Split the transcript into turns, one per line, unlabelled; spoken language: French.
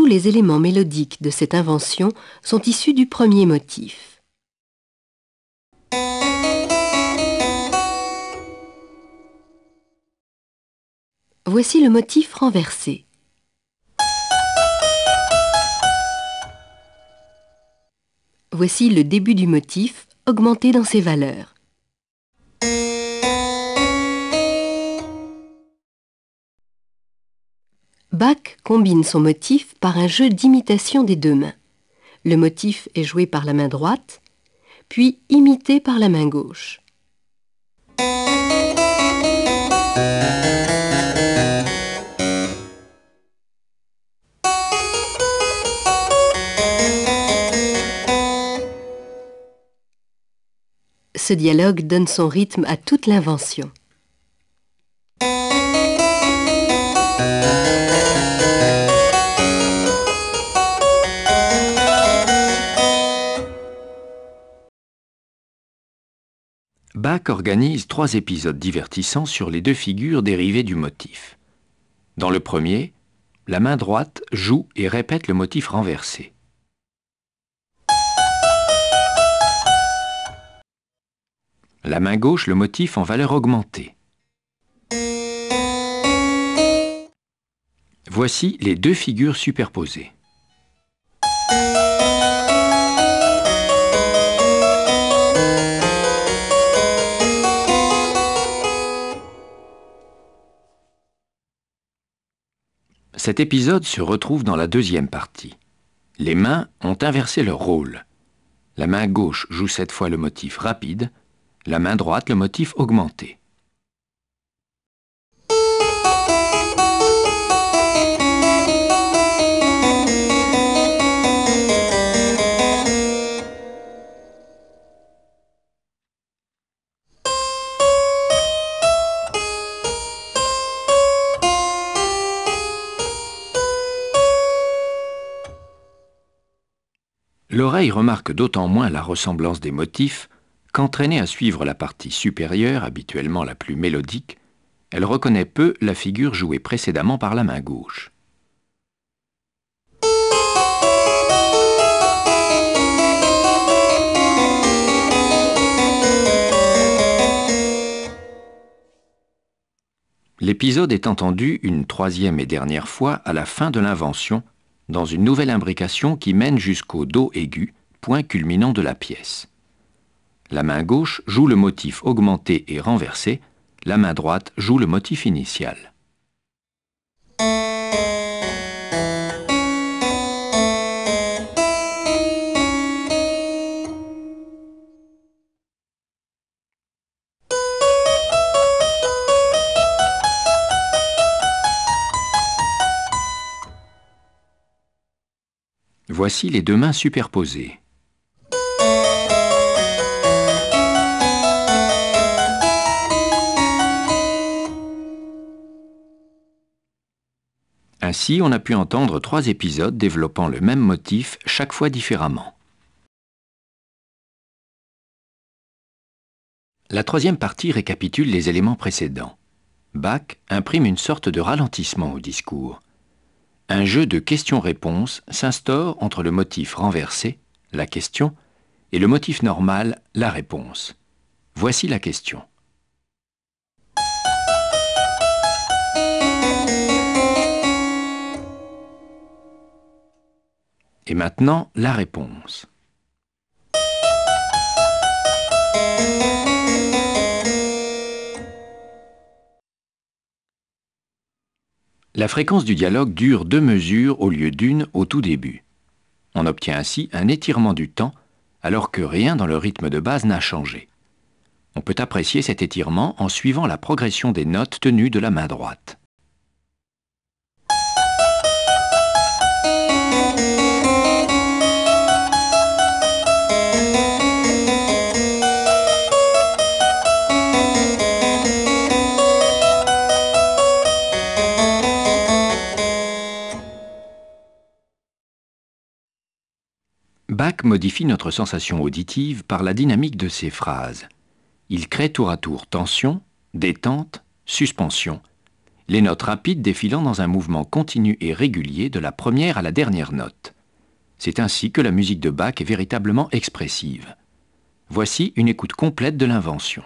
Tous les éléments mélodiques de cette invention sont issus du premier motif. Voici le motif renversé. Voici le début du motif, augmenté dans ses valeurs. Bach combine son motif par un jeu d'imitation des deux mains. Le motif est joué par la main droite, puis imité par la main gauche. Ce dialogue donne son rythme à toute l'invention.
Bach organise 3 épisodes divertissants sur les 2 figures dérivées du motif. Dans le premier, la main droite joue et répète le motif renversé. La main gauche le motif en valeur augmentée. Voici les 2 figures superposées. Cet épisode se retrouve dans la deuxième partie. Les mains ont inversé leur rôle. La main gauche joue cette fois le motif rapide, la main droite le motif augmenté. L'oreille remarque d'autant moins la ressemblance des motifs qu'entraînée à suivre la partie supérieure, habituellement la plus mélodique, elle reconnaît peu la figure jouée précédemment par la main gauche. L'épisode est entendu une 3e et dernière fois à la fin de l'invention, dans une nouvelle imbrication qui mène jusqu'au Do aigu, point culminant de la pièce. La main gauche joue le motif augmenté et renversé, la main droite joue le motif initial. Voici les 2 mains superposées. Ainsi, on a pu entendre 3 épisodes développant le même motif chaque fois différemment. La 3e partie récapitule les éléments précédents. Bach imprime une sorte de ralentissement au discours. Un jeu de questions-réponses s'instaure entre le motif renversé, la question, et le motif normal, la réponse. Voici la question. Et maintenant, la réponse. La fréquence du dialogue dure 2 mesures au lieu d'1 au tout début. On obtient ainsi un étirement du temps, alors que rien dans le rythme de base n'a changé. On peut apprécier cet étirement en suivant la progression des notes tenues de la main droite. Bach modifie notre sensation auditive par la dynamique de ses phrases. Il crée tour à tour tension, détente, suspension, les notes rapides défilant dans un mouvement continu et régulier de la première à la dernière note. C'est ainsi que la musique de Bach est véritablement expressive. Voici une écoute complète de l'invention.